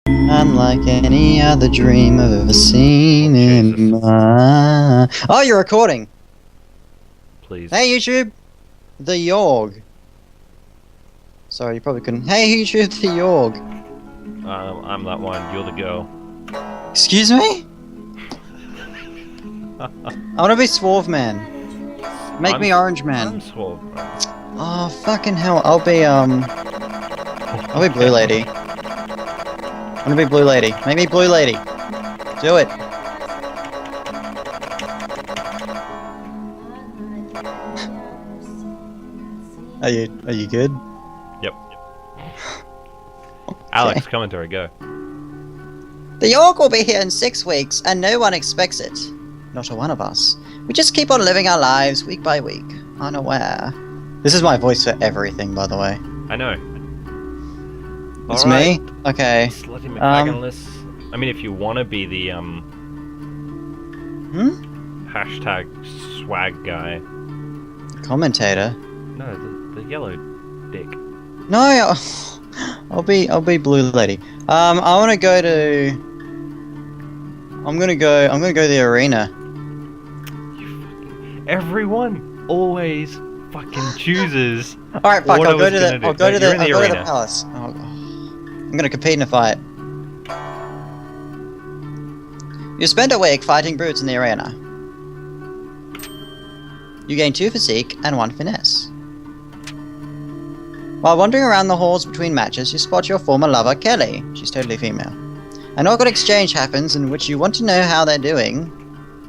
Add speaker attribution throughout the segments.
Speaker 1: Unlike any other dream I've ever seen in my... Oh, you're recording!
Speaker 2: Please.
Speaker 1: Hey YouTube! The Yawhg. Sorry, you probably couldn't. Hey YouTube, the Yawhg.
Speaker 2: I'm that one, you're the girl.
Speaker 1: Excuse me? I wanna be Suave Man. Make me Orange Man.
Speaker 2: I'm Suave Man.
Speaker 1: Oh, fucking hell. I'll be Blue Lady. I'm gonna be Blue Lady. Make me Blue Lady. Do it. Are you good?
Speaker 2: Yep. Alex, commentary, go.
Speaker 1: The Yawhg will be here in 6 weeks, and no one expects it. Not a one of us. We just keep on living our lives week by week, unaware. This is my voice for everything, by the way.
Speaker 2: I know.
Speaker 1: It's me? Okay.
Speaker 2: Slutty McFagonless. I mean, if you want to be the, hashtag swag guy.
Speaker 1: Commentator?
Speaker 2: No, the yellow dick.
Speaker 1: No, I'll be Blue Lady. I want to go to... I'm gonna go to the arena.
Speaker 2: Everyone always fucking chooses.
Speaker 1: Alright, fuck, I'll go to the
Speaker 2: arena.
Speaker 1: palace. Oh, I'm gonna compete in a fight. You spend a week fighting brutes in the arena. You gain 2 physique and 1 finesse. While wandering around the halls between matches, you spot your former lover, Kelly. She's totally female. An awkward exchange happens in which you want to know how they're doing,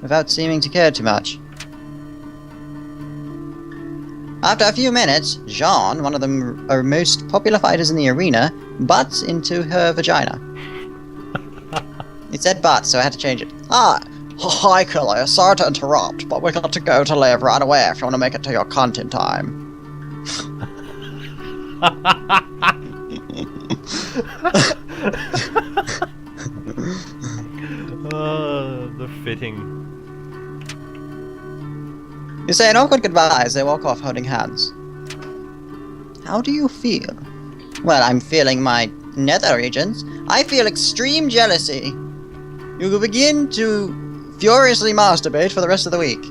Speaker 1: without seeming to care too much. After a few minutes, Jean, one of the most popular fighters in the arena, butts into her vagina. It said butt, so I had to change it. Hi Kelly, sorry to interrupt, but we got to go to live right away if you want to make it to your content time.
Speaker 2: The fitting.
Speaker 1: You say an awkward goodbye as they walk off holding hands. How do you feel? Well, I'm feeling my nether regions. I feel extreme jealousy. You will begin to furiously masturbate for the rest of the week.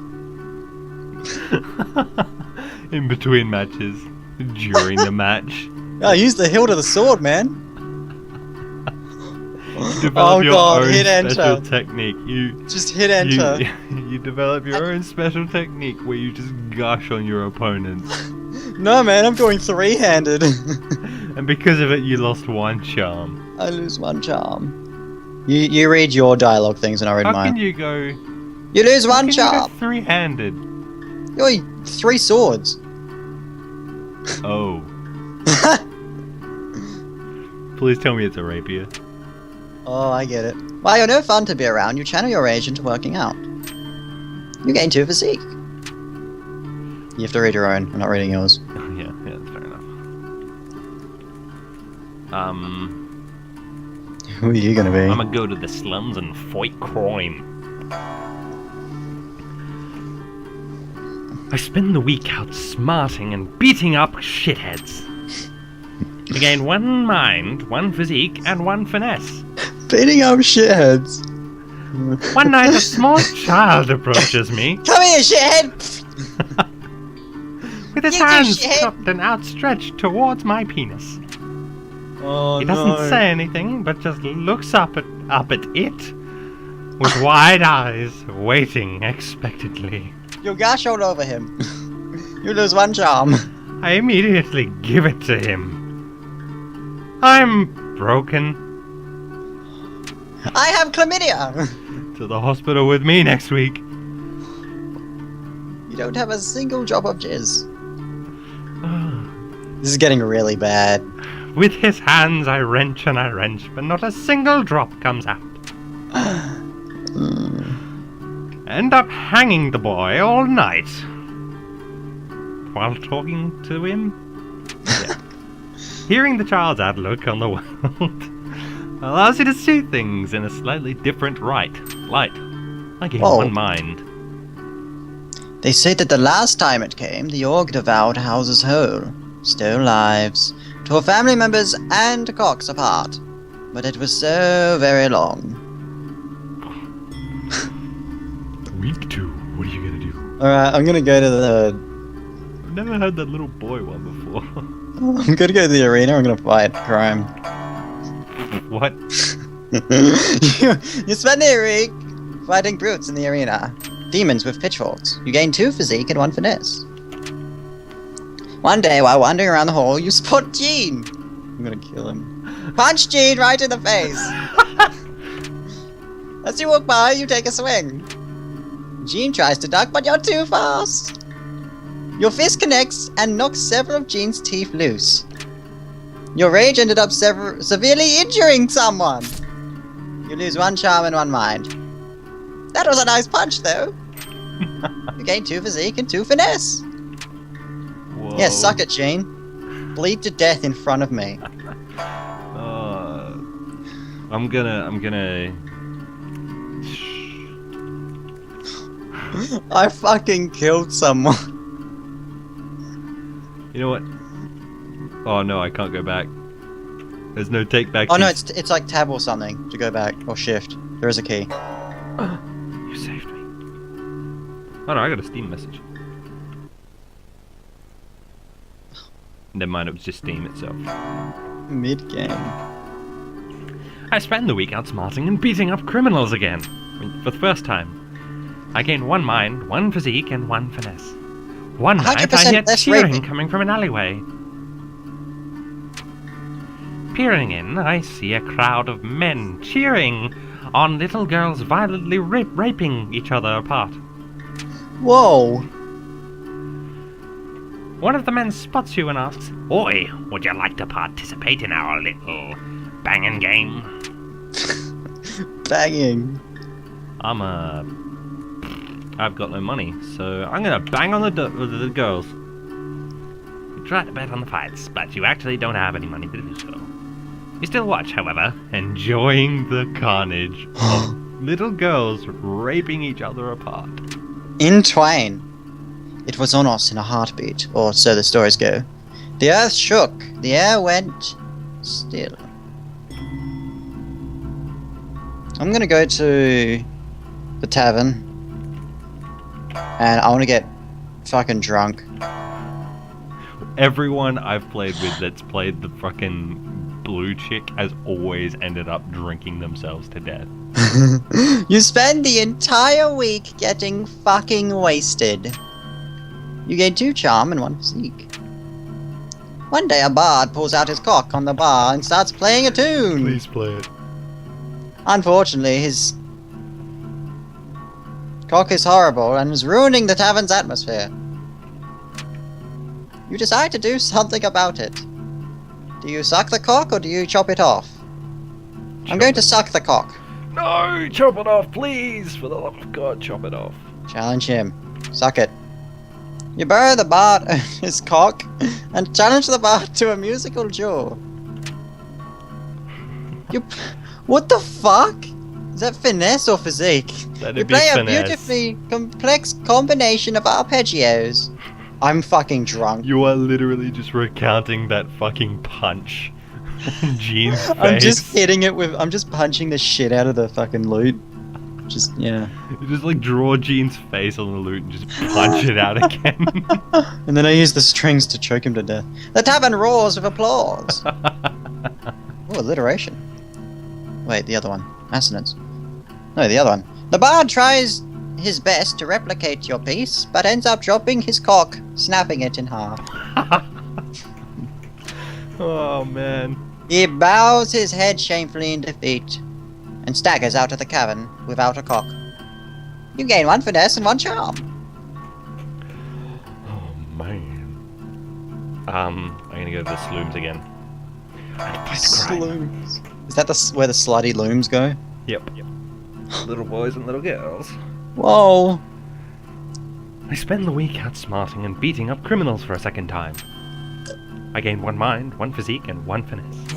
Speaker 2: In between matches. During the match.
Speaker 1: I use the hilt of the sword, man.
Speaker 2: You develop your own
Speaker 1: hit
Speaker 2: special
Speaker 1: enter.
Speaker 2: technique.
Speaker 1: Just hit enter.
Speaker 2: You develop your own special technique where you just gush on your opponents.
Speaker 1: No, man, I'm going 3-handed.
Speaker 2: And because of it, you lost 1 charm.
Speaker 1: I lose 1 charm. You read your dialogue things and I read
Speaker 2: How
Speaker 1: mine.
Speaker 2: can you go?
Speaker 1: You lose
Speaker 2: How
Speaker 1: 1
Speaker 2: can
Speaker 1: charm.
Speaker 2: you go 3-handed?
Speaker 1: You're 3 swords.
Speaker 2: Oh. Please tell me it's a rapier.
Speaker 1: Oh, I get it. While you're no fun to be around, you channel your rage into working out. You gain 2 physique. You have to read your own. I'm not reading yours.
Speaker 2: Yeah, that's fair enough.
Speaker 1: Who are you gonna be?
Speaker 2: I'm gonna go to the slums and fight crime. I spend the week out smarting and beating up shitheads. You gain 1 mind, 1 physique, and 1 finesse.
Speaker 1: Beating up shitheads.
Speaker 2: One night a small child approaches me.
Speaker 1: Come here, shithead!
Speaker 2: With his hands cupped and outstretched towards my penis.
Speaker 1: Oh,
Speaker 2: He doesn't say anything, but just looks up at it with wide eyes, waiting expectantly.
Speaker 1: You gush all over him. You lose 1 charm.
Speaker 2: I immediately give it to him. I'm broken.
Speaker 1: I have chlamydia!
Speaker 2: To the hospital with me next week.
Speaker 1: You don't have a single drop of jizz. This is getting really bad.
Speaker 2: With his hands I wrench, but not a single drop comes out. End up hanging the boy all night. While talking to him? Yeah. Hearing the child's outlook on the world allows you to see things in a slightly different light. Like in 1 mind.
Speaker 1: They say that the last time it came, the Yawhg devoured houses whole, stole lives, tore family members and cocks apart. but it was so very long.
Speaker 2: Week 2. What are you gonna do?
Speaker 1: Alright, I'm gonna go to the...
Speaker 2: I've never heard that little boy one before.
Speaker 1: I'm gonna go to the arena, I'm gonna fight crime.
Speaker 2: What?
Speaker 1: you spend the week fighting brutes in the arena. Demons with pitchforks. You gain 2 physique and 1 finesse. One day, while wandering around the hall, you spot Gene. I'm gonna kill him. Punch Gene right in the face. As you walk by, you take a swing. Gene tries to duck, but you're too fast. Your fist connects and knocks several of Gene's teeth loose. Your rage ended up severely injuring someone. You lose 1 charm and 1 mind. That was a nice punch, though. You gain 2 physique and 2 finesse.
Speaker 2: Whoa.
Speaker 1: Yeah, suck it, Gene. Bleed to death in front of me.
Speaker 2: I'm gonna...
Speaker 1: I fucking killed someone.
Speaker 2: You know what? Oh no, I can't go back. There's no take back.
Speaker 1: Oh no, it's like tab or something to go back, or shift. There is a key.
Speaker 2: You saved me. Oh no, I got a Steam message. Never mind, it was just Steam itself.
Speaker 1: Mid-game.
Speaker 2: I spend the week outsmarting and beating up criminals again. For the first time. I gain 1 mind, 1 physique, and 1 finesse. One night I hear cheering coming from an alleyway. Peering in, I see a crowd of men cheering on little girls violently raping each other apart.
Speaker 1: Whoa!
Speaker 2: One of the men spots you and asks, "Oi, would you like to participate in our little banging game?"
Speaker 1: Banging.
Speaker 2: I've got no money, so I'm gonna bang on the girls. You try to bet on the fights, but you actually don't have any money to do so. You still watch, however, enjoying the carnage of little girls raping each other apart.
Speaker 1: In twain. It was on us in a heartbeat, or so the stories go. The earth shook, the air went still. I'm gonna go to the tavern. And I want to get fucking drunk.
Speaker 2: Everyone I've played with that's played the fucking blue chick has always ended up drinking themselves to death.
Speaker 1: You spend the entire week getting fucking wasted. You gain 2 charm and 1 physique. One day a bard pulls out his cock on the bar and starts playing a tune.
Speaker 2: Please play it.
Speaker 1: Unfortunately, his cock is horrible and is ruining the tavern's atmosphere. You decide to do something about it. Do you suck the cock or do you chop it off? I'm going to suck the cock.
Speaker 2: No, chop it off, please! For the love of God, chop it off.
Speaker 1: Challenge him. Suck it. You borrow the bard his cock and challenge the bard to a musical duel. What the fuck? Is that finesse or physique? You play a beautifully complex combination of arpeggios. I'm fucking drunk.
Speaker 2: You are literally just recounting that fucking punch. Gene's face.
Speaker 1: I'm just hitting it with... I'm just punching the shit out of the fucking loot. Just, yeah.
Speaker 2: You just like draw Gene's face on the loot and just punch it out again.
Speaker 1: And then I use the strings to choke him to death. The tavern roars with applause. Oh, alliteration. Wait, the other one. Assonance. No, the other one. The bard tries his best to replicate your piece, but ends up dropping his cock, snapping it in half.
Speaker 2: Oh, man.
Speaker 1: He bows his head shamefully in defeat, and staggers out of the cavern without a cock. You gain 1 finesse and 1 charm.
Speaker 2: Oh, man. I'm gonna go to the slooms again.
Speaker 1: Slooms. Is that where the slutty looms go?
Speaker 2: Yep. Little boys and little girls.
Speaker 1: Whoa.
Speaker 2: I spend the week outsmarting and beating up criminals for a second time. I gain 1 mind, 1 physique, and 1 finesse.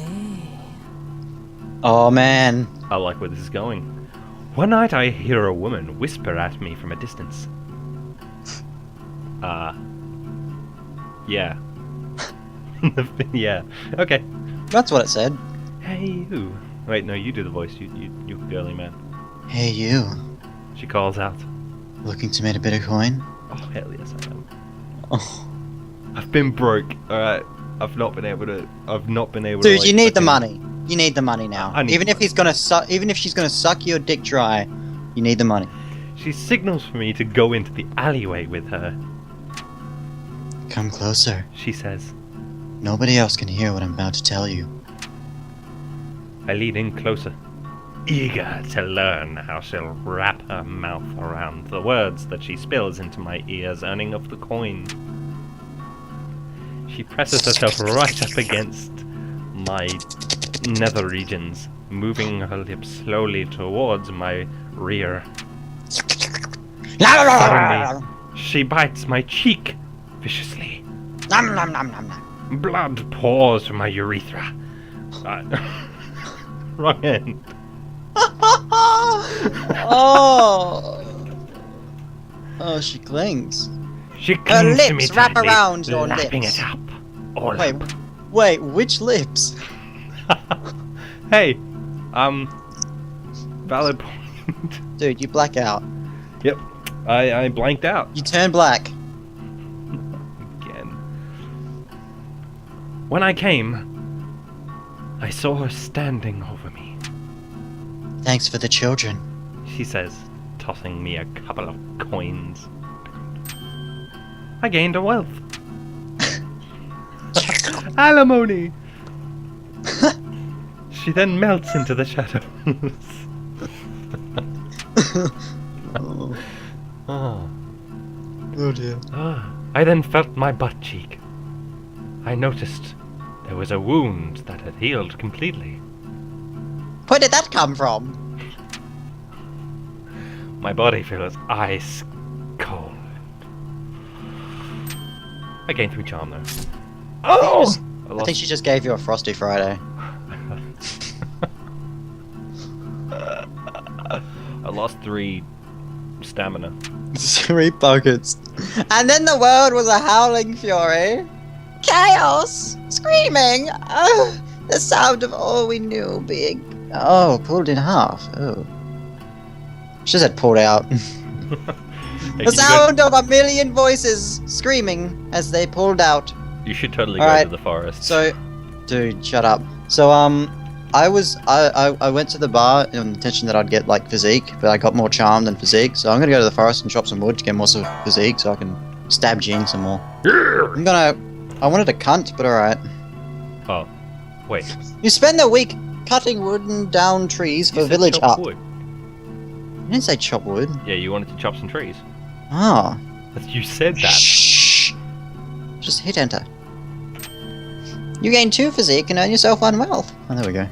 Speaker 1: Oh man.
Speaker 2: I like where this is going. One night I hear a woman whisper at me from a distance. Yeah. Yeah. Okay.
Speaker 1: That's what it said.
Speaker 2: Hey, you. Wait, no, you do the voice. You girly man.
Speaker 1: Hey, you.
Speaker 2: She calls out.
Speaker 1: Looking to make a bit of coin?
Speaker 2: Oh, hell yes, I am.
Speaker 1: Oh.
Speaker 2: I've been broke, alright? I've not been able to...
Speaker 1: Dude,
Speaker 2: like,
Speaker 1: you need the
Speaker 2: fucking-
Speaker 1: money. You need the money now.
Speaker 2: I need
Speaker 1: Even
Speaker 2: the
Speaker 1: if he's gonna even if she's gonna suck your dick dry, you need the money.
Speaker 2: She signals for me to go into the alleyway with her.
Speaker 1: Come closer.
Speaker 2: She says.
Speaker 1: Nobody else can hear what I'm about to tell you.
Speaker 2: I lean in closer, eager to learn how she'll wrap her mouth around the words that she spills into my ears, earning of the coin. She presses herself right up against my nether regions, moving her lips slowly towards my rear. Suddenly, she bites my cheek viciously.
Speaker 1: Nom nom nom nom nom.
Speaker 2: Blood pours from my urethra. Wrong end.
Speaker 1: Oh. Oh, she clings.
Speaker 2: She
Speaker 1: Her
Speaker 2: clings to me
Speaker 1: lips wrap
Speaker 2: tightly,
Speaker 1: around your
Speaker 2: lapping
Speaker 1: lips.
Speaker 2: it up. All
Speaker 1: Wait,
Speaker 2: up.
Speaker 1: wait, which lips?
Speaker 2: Hey, valid point.
Speaker 1: Dude, you black out.
Speaker 2: Yep, I blanked out
Speaker 1: You turn black.
Speaker 2: again. When I came, I saw her standing over me.
Speaker 1: Thanks for the children.
Speaker 2: She says, tossing me a couple of coins. I gained a wealth. Alimony! She then melts into the shadows.
Speaker 1: Oh,
Speaker 2: Ah.
Speaker 1: oh dear.
Speaker 2: I then felt my butt cheek. I noticed there was a wound that had healed completely.
Speaker 1: Where did that come from?
Speaker 2: My body feels ice cold. I gained 3 charm though. Oh!
Speaker 1: I think she just gave you a Frosty Friday.
Speaker 2: I lost 3 stamina.
Speaker 1: 3 buckets. And then the world was a howling fury. Chaos! Screaming! The sound of all we knew being... Oh, pulled in half. Oh. She said pulled out.
Speaker 2: Hey,
Speaker 1: The sound of a million voices screaming as they pulled out.
Speaker 2: you should totally
Speaker 1: Alright,
Speaker 2: go to the forest.
Speaker 1: So, dude, shut up. So, I went to the bar in the intention that I'd get, like, physique, but I got more charm than physique, so I'm gonna go to the forest and chop some wood to get more physique so I can stab Jean some more. I wanted a cunt, but alright.
Speaker 2: Oh, wait.
Speaker 1: You spend the week cutting wooden down trees for
Speaker 2: You said
Speaker 1: village
Speaker 2: chop
Speaker 1: up.
Speaker 2: wood.
Speaker 1: You didn't say chop wood.
Speaker 2: Yeah, you wanted to chop some trees.
Speaker 1: Ah.
Speaker 2: You said that.
Speaker 1: Shh. Just hit enter. You gain 2 physique and earn yourself 1 wealth. Oh, there we go.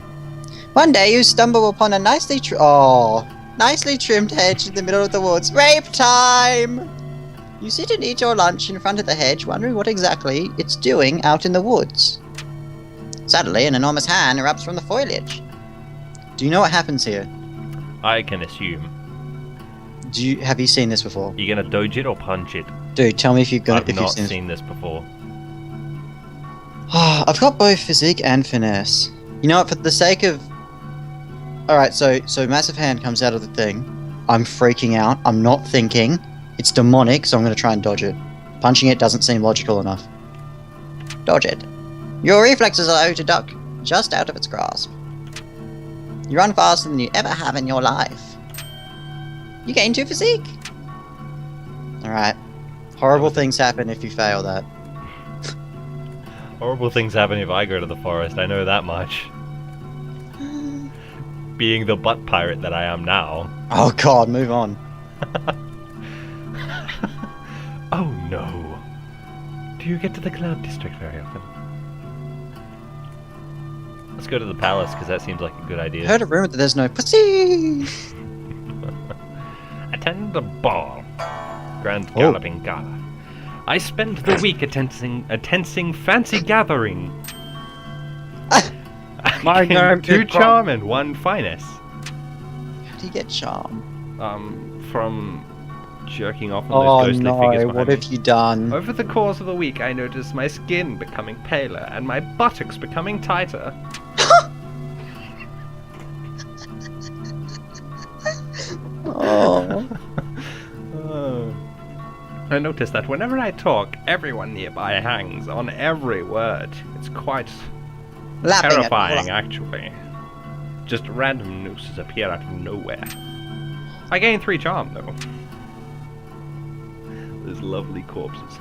Speaker 1: One day you stumble upon a nicely trimmed hedge in the middle of the woods. Rape time! You sit and eat your lunch in front of the hedge, wondering what exactly it's doing out in the woods. Suddenly, an enormous hand erupts from the foliage. Do you know what happens here?
Speaker 2: I can assume.
Speaker 1: Have you seen this before?
Speaker 2: You gonna dodge it or punch it?
Speaker 1: Dude, tell me if you've
Speaker 2: I've
Speaker 1: you've
Speaker 2: not
Speaker 1: seen this.
Speaker 2: seen this before.
Speaker 1: I've got both physique and finesse. You know what, for the sake of... Alright, so massive hand comes out of the thing. I'm freaking out. I'm not thinking. It's demonic, so I'm going to try and dodge it. Punching it doesn't seem logical enough. Dodge it. Your reflexes allow you to duck just out of its grasp. You run faster than you ever have in your life. You gain 2 physique. Alright. Horrible things happen if you fail that.
Speaker 2: Horrible things happen if I go to the forest, I know that much. Being the butt pirate that I am now.
Speaker 1: Oh god, move on.
Speaker 2: Oh no. Do you get to the Cloud District very often? Let's go to the palace, because that seems like a good idea.
Speaker 1: Heard a rumor that there's no pussy.
Speaker 2: Attend the ball. Grand Galloping Gala. I spend the week attending fancy gathering.
Speaker 1: My name
Speaker 2: 2
Speaker 1: is
Speaker 2: charm and 1 finesse.
Speaker 1: How do you get charm?
Speaker 2: From jerking off on
Speaker 1: Oh
Speaker 2: those ghostly
Speaker 1: no,
Speaker 2: figures behind
Speaker 1: what
Speaker 2: me.
Speaker 1: have you done?
Speaker 2: Over the course of the week, I noticed my skin becoming paler and my buttocks becoming tighter.
Speaker 1: Oh.
Speaker 2: Oh. I noticed that whenever I talk, everyone nearby hangs on every word. It's quite
Speaker 1: Lapping
Speaker 2: terrifying,
Speaker 1: it.
Speaker 2: actually. Just random nooses appear out of nowhere. I gained 3 charm, though. Those lovely corpses.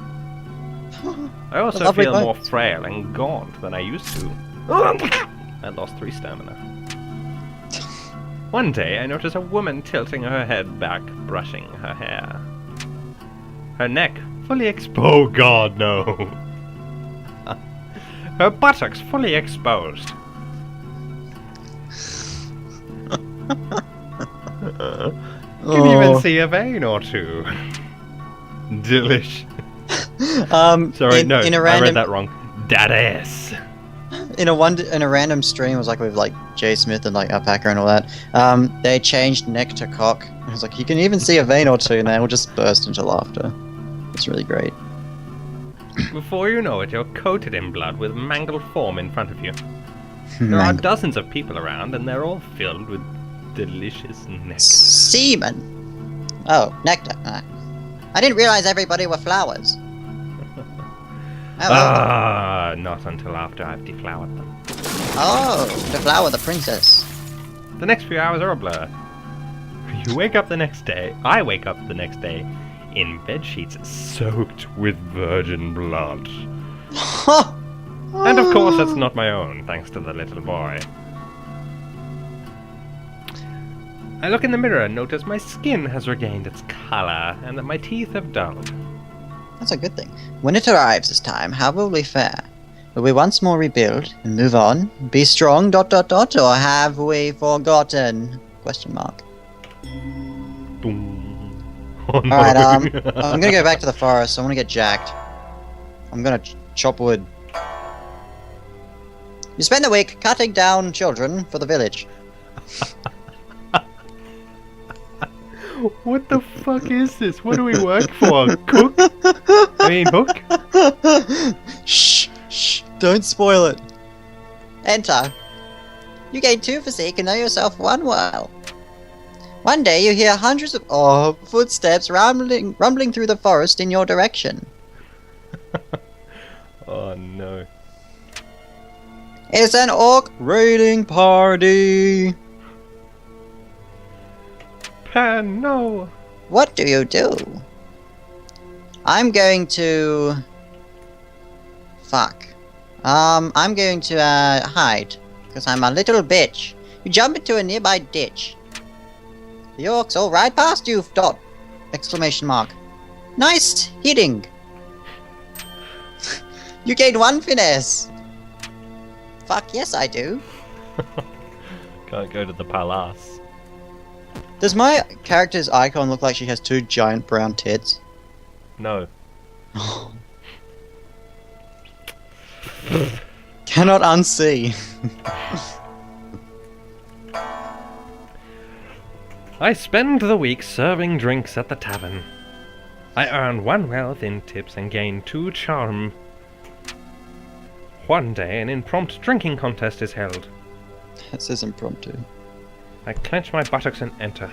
Speaker 2: I also feel more frail and gaunt than I used to. I lost 3 stamina. One day, I noticed a woman tilting her head back, brushing her hair. Her neck fully exposed. Oh god, no! Her buttocks fully exposed. Can even see a vein or 2. Delish. Sorry, no, I read that wrong. That ass.
Speaker 1: In a random stream, it was like with like Jay Smith and like Alpaca and all that. They changed neck to cock. It was like you can even see a vein or 2, and they will just burst into laughter. It's really great.
Speaker 2: Before you know it, you're coated in blood with mangled form in front of you. There are dozens of people around, and they're all filled with delicious nectar.
Speaker 1: Semen. Oh, nectar. I didn't realize everybody were flowers.
Speaker 2: Not until after I've deflowered them.
Speaker 1: Oh, deflower the princess.
Speaker 2: The next few hours are a blur. You wake up the next day. I wake up the next day in bed sheets soaked with virgin blood. And of course, that's not my own, thanks to the little boy. I look in the mirror and notice my skin has regained its color and that my teeth have dulled.
Speaker 1: That's a good thing. When it arrives this time, how will we fare? Will we once more rebuild and move on? Be strong, ... or have we forgotten? Question mark.
Speaker 2: Oh, no.
Speaker 1: Alright, I'm gonna go back to the forest. I wanna get jacked. I'm gonna chop wood. You spend the week cutting down children for the village.
Speaker 2: What the fuck is this? What do we work for? Cook? I mean, hook?
Speaker 1: Shh, don't spoil it. Enter. You gain 2 physique and know yourself 1 well. One day you hear hundreds of footsteps rumbling through the forest in your direction.
Speaker 2: Oh no.
Speaker 1: It's an orc raiding party.
Speaker 2: Pan, no.
Speaker 1: What do you do? I'm going to... Fuck. I'm going to hide. Because I'm a little bitch. You jump into a nearby ditch. The orcs all ride past you, ... Exclamation mark. Nice hitting. You gain 1 finesse. Fuck yes I do.
Speaker 2: Can't go to the palace.
Speaker 1: Does my character's icon look like she has 2 giant brown tits?
Speaker 2: No.
Speaker 1: Cannot unsee.
Speaker 2: I spend the week serving drinks at the tavern. I earn 1 wealth in tips and gain 2 charm. One day an impromptu drinking contest is held.
Speaker 1: That says impromptu.
Speaker 2: I clench my buttocks and enter.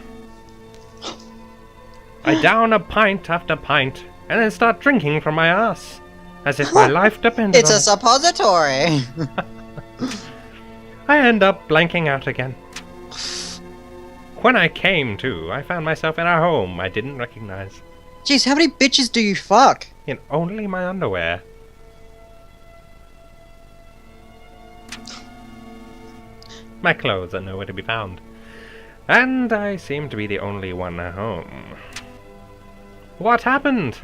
Speaker 2: I down a pint after pint, and then start drinking from my ass, as if my life depended
Speaker 1: It's
Speaker 2: on
Speaker 1: a suppository!
Speaker 2: I end up blanking out again. When I came to, I found myself in a home I didn't recognize.
Speaker 1: Jeez, how many bitches do you fuck?
Speaker 2: In only my underwear. My clothes are nowhere to be found. And I seem to be the only one at home. What happened?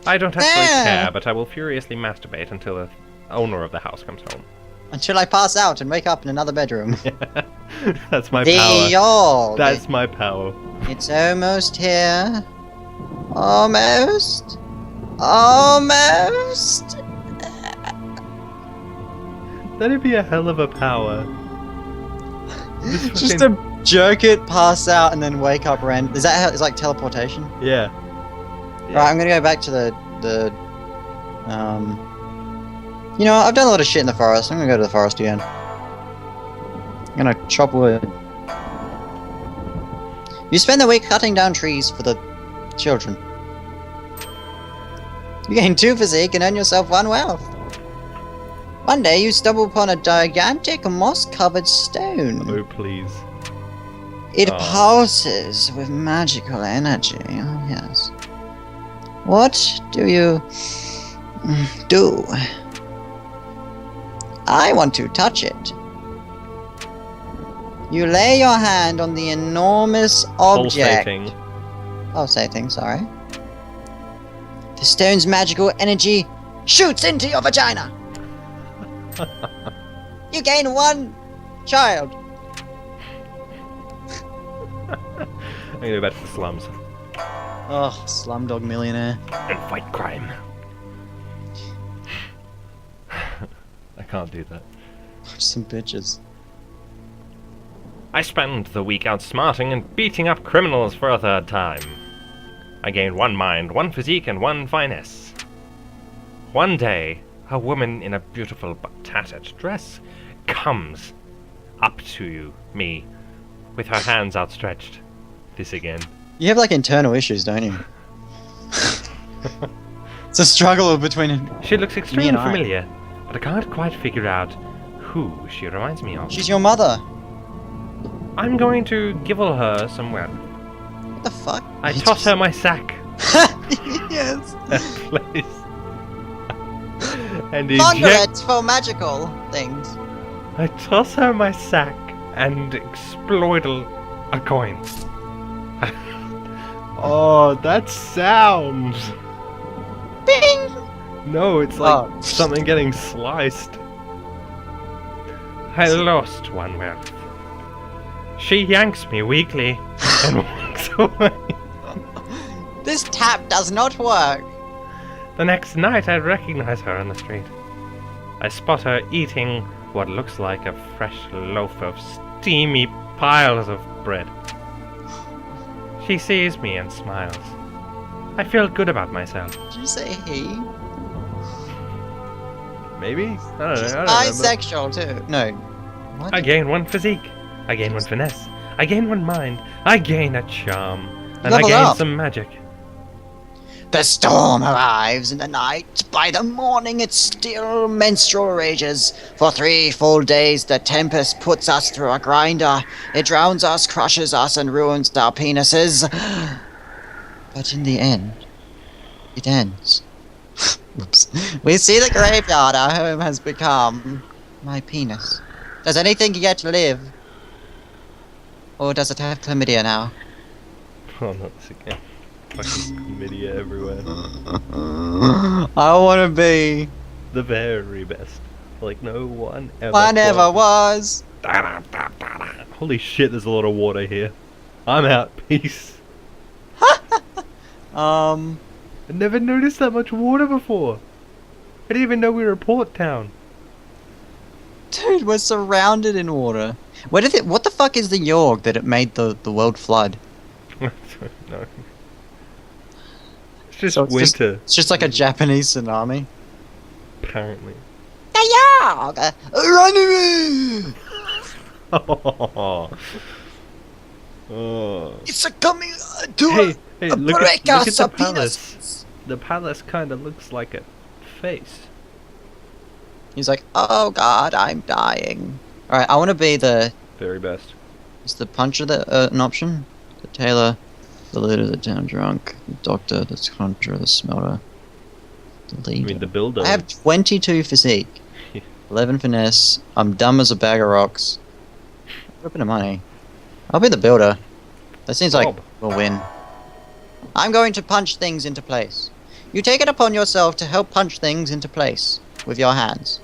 Speaker 2: I don't actually care, but I will furiously masturbate until the owner of the house comes home.
Speaker 1: Until I pass out and wake up in another bedroom.
Speaker 2: That's my
Speaker 1: the
Speaker 2: power.
Speaker 1: Yawhg.
Speaker 2: That's my power.
Speaker 1: It's almost here. Almost. Almost.
Speaker 2: That'd be a hell of a power.
Speaker 1: Just to jerk it, pass out, and then wake up random. Is that how it's like teleportation?
Speaker 2: Yeah.
Speaker 1: Right, I'm gonna go back to the you know, I've done a lot of shit in the forest. I'm gonna go to the forest again. I'm gonna chop wood. You spend the week cutting down trees for the children. You gain 2 physique and earn yourself 1 wealth. One day you stumble upon a gigantic moss-covered stone.
Speaker 2: Oh, please.
Speaker 1: It pulses with magical energy. Oh, yes. What do you do? I want to touch it. You lay your hand on the enormous object.
Speaker 2: Pulsating.
Speaker 1: Pulsating, sorry. The stone's magical energy shoots into your vagina. You gain 1 child.
Speaker 2: I'm gonna go back to the slums.
Speaker 1: Oh, Slumdog Millionaire.
Speaker 2: And fight crime. I can't do that.
Speaker 1: Some bitches.
Speaker 2: I spend the week outsmarting and beating up criminals for a 3rd time. I gain 1 mind, 1 physique, and 1 finesse. One day, a woman in a beautiful but tattered dress comes up to me with her hands outstretched. This again.
Speaker 1: You have like internal issues, don't you? It's a struggle between.
Speaker 2: She looks
Speaker 1: Me
Speaker 2: extremely
Speaker 1: and I.
Speaker 2: familiar, but I can't quite figure out who she reminds me of.
Speaker 1: She's your mother.
Speaker 2: I'm going to give her some wealth.
Speaker 1: What the fuck?
Speaker 2: I toss her my sack.
Speaker 1: Yes.
Speaker 2: Place. And
Speaker 1: Fondle
Speaker 2: eject.
Speaker 1: it for magical things.
Speaker 2: I toss her my sack and exploital a coin. Oh, that sound!
Speaker 1: Bing!
Speaker 2: No, it's like
Speaker 1: Oh.
Speaker 2: something getting sliced. I lost 1 wealth. She yanks me weakly and walks away.
Speaker 1: This tap does not work.
Speaker 2: The next night I recognize her on the street. I spot her eating what looks like a fresh loaf of steamy piles of bread. She sees me and smiles. I feel good about myself.
Speaker 1: Did you say he?
Speaker 2: Maybe? I don't know.
Speaker 1: She's
Speaker 2: I don't remember.
Speaker 1: bisexual too. No. What?
Speaker 2: I gain 1 physique. I gain 1 finesse. I gain 1 mind. I gain a charm. And I
Speaker 1: Level
Speaker 2: gain
Speaker 1: up.
Speaker 2: some magic.
Speaker 1: The storm arrives in the night. By the morning it still menstrual rages. For 3 full days the tempest puts us through a grinder. It drowns us, crushes us, and ruins our penises. But in the end, it ends. Oops. We see the graveyard our home has become. My penis. Does anything yet live? Or does it have chlamydia now?
Speaker 2: Oh, not this again. Fucking chlamydia everywhere.
Speaker 1: I wanna be.
Speaker 2: The very best. Like no one ever.
Speaker 1: I never was.
Speaker 2: Holy shit, there's a lot of water here. I'm out. Peace. I never noticed that much water before. I didn't even know we were a port town.
Speaker 1: Dude, we're surrounded in water. What the fuck is the Yawhg that it made the world flood?
Speaker 2: No. It's just
Speaker 1: So it's
Speaker 2: winter,
Speaker 1: It's just like a Japanese tsunami.
Speaker 2: apparently.
Speaker 1: The Yawhg! Run away!
Speaker 2: Oh.
Speaker 1: It's a coming to
Speaker 2: Hey, look at the
Speaker 1: a
Speaker 2: palace. The palace kind of looks like a face.
Speaker 1: He's like, oh god, I'm dying. Alright, I want to be the...
Speaker 2: Very best.
Speaker 1: Is the puncher an option? The tailor, the leader, the town drunk, the doctor, the conjurer, the smelter, the
Speaker 2: I
Speaker 1: leader.
Speaker 2: mean, the builder.
Speaker 1: I have 22 physique, 11 finesse, I'm dumb as a bag of rocks. A bit of money. I'll be the builder. That seems like
Speaker 2: Bob.
Speaker 1: we'll win. I'm going to punch things into place. You take it upon yourself to help punch things into place with your hands.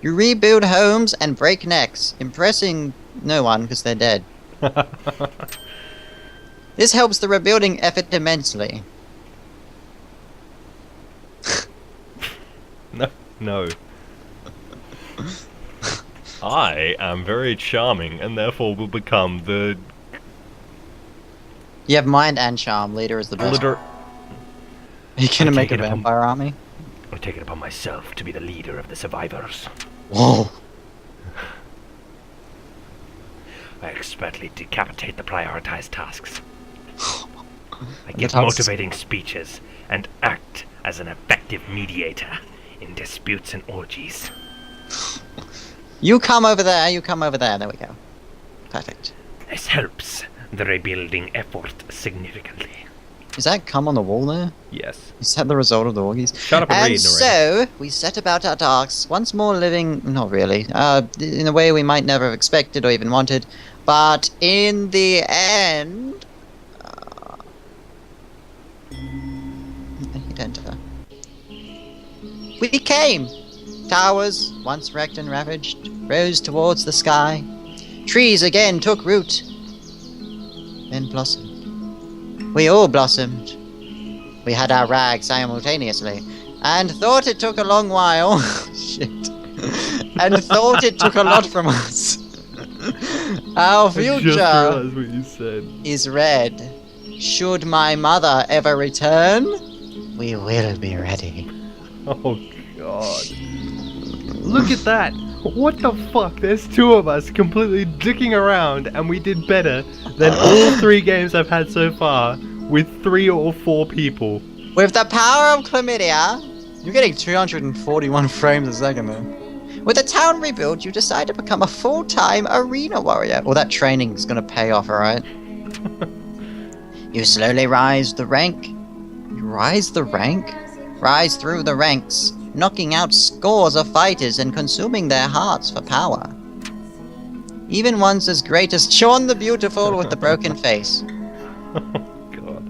Speaker 1: You rebuild homes and break necks, impressing no one because they're dead. This helps the rebuilding effort immensely.
Speaker 2: No. I am very charming and therefore will become the
Speaker 1: You have mind and charm. Leader is the best.
Speaker 2: leader.
Speaker 1: Are you gonna
Speaker 2: I
Speaker 1: make
Speaker 2: take
Speaker 1: a
Speaker 2: it upon-
Speaker 1: vampire army?
Speaker 2: I take it upon myself to be the leader of the survivors.
Speaker 1: Whoa.
Speaker 2: I expertly decapitate the prioritized tasks. I give motivating speeches and act as an effective mediator in disputes and orgies.
Speaker 1: You come over there, you come over there. There we go. Perfect.
Speaker 2: This helps the rebuilding effort significantly.
Speaker 1: Is that cum on the wall there?
Speaker 2: Yes.
Speaker 1: Is that the result of the orgies?
Speaker 2: Shut up and read,
Speaker 1: so, we set about our tasks, once more living, not really, in a way we might never have expected or even wanted, but in the end... hit enter. We came! Towers, once wrecked and ravaged, rose towards the sky. Trees again took root, then blossomed. We all blossomed. We had our rags simultaneously, and thought it took a long while. Shit. And thought it took a lot from us. Our future
Speaker 2: what you said.
Speaker 1: Is red. Should my mother ever return, we will be ready.
Speaker 2: Oh god. Look at that! What the fuck? There's two of us completely dicking around, and we did better than all 3 games I've had so far with 3 or 4 people.
Speaker 1: With the power of chlamydia, you're getting 241 frames a second there. With the town rebuilt, you decide to become a full-time arena warrior. Well, that training's gonna pay off, alright? You slowly rise the rank. You rise the rank? Rise through the ranks, knocking out scores of fighters and consuming their hearts for power. Even ones as great as Sean the Beautiful with the broken face.
Speaker 2: Oh god.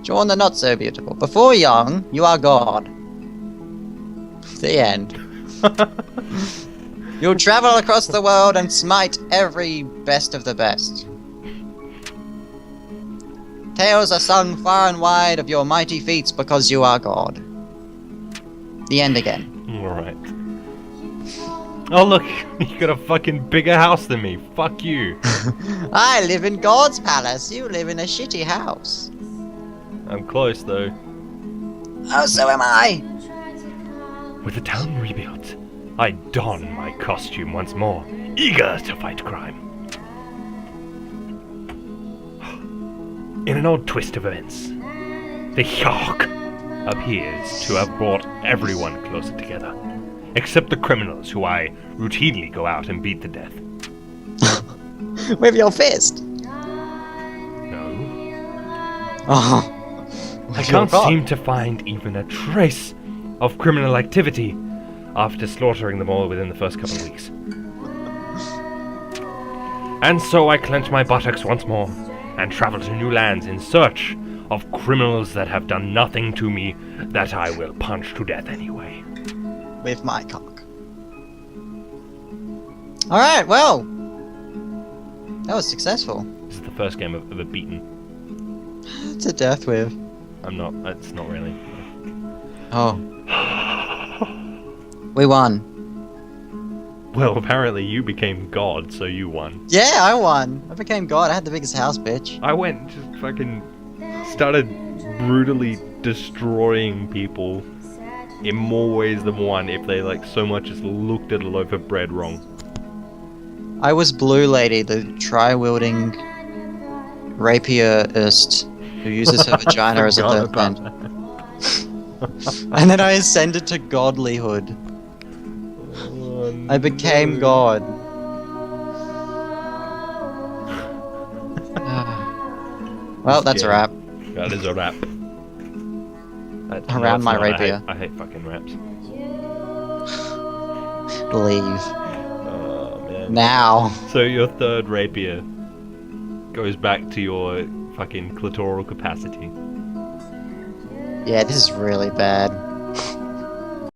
Speaker 1: Sean the Not So Beautiful. Before young, you are God. The end. You'll travel across the world and smite every best of the best. Tales are sung far and wide of your mighty feats because you are God. The end again.
Speaker 2: Alright. Oh look, you got a fucking bigger house than me. Fuck you.
Speaker 1: I live in God's palace. You live in a shitty house.
Speaker 2: I'm close though.
Speaker 1: Oh, so am I.
Speaker 2: With the town rebuilt, I don my costume once more, eager to fight crime. In an odd twist of events, the Yawhg appears to have brought everyone closer together, except the criminals who I routinely go out and beat to death.
Speaker 1: With your fist?
Speaker 2: No.
Speaker 1: Oh.
Speaker 2: I can't seem to find even a trace of criminal activity after slaughtering them all within the first couple of weeks. And so I clench my buttocks once more and travel to new lands in search of criminals that have done nothing to me that I will punch to death anyway.
Speaker 1: With my cock. Alright, well. That was successful.
Speaker 2: This is the first game I've ever beaten.
Speaker 1: To death with.
Speaker 2: I'm not, it's not really.
Speaker 1: Oh. We won.
Speaker 2: Well, apparently you became God, so you won.
Speaker 1: Yeah, I won. I became God. I had the biggest house, bitch.
Speaker 2: I went and just fucking started brutally destroying people in more ways than one if they like so much as looked at a loaf of bread wrong.
Speaker 1: I was Blue Lady, the Tri-Wielding rapierist who uses her vagina as a third hand. And then I ascended to godlyhood.
Speaker 2: Oh,
Speaker 1: I became God. Well, that's a wrap.
Speaker 2: That is a wrap.
Speaker 1: Around my rapier.
Speaker 2: I hate fucking raps.
Speaker 1: Leave.
Speaker 2: Oh, man.
Speaker 1: Now.
Speaker 2: So your third rapier goes back to your fucking clitoral capacity.
Speaker 1: Yeah, this is really bad.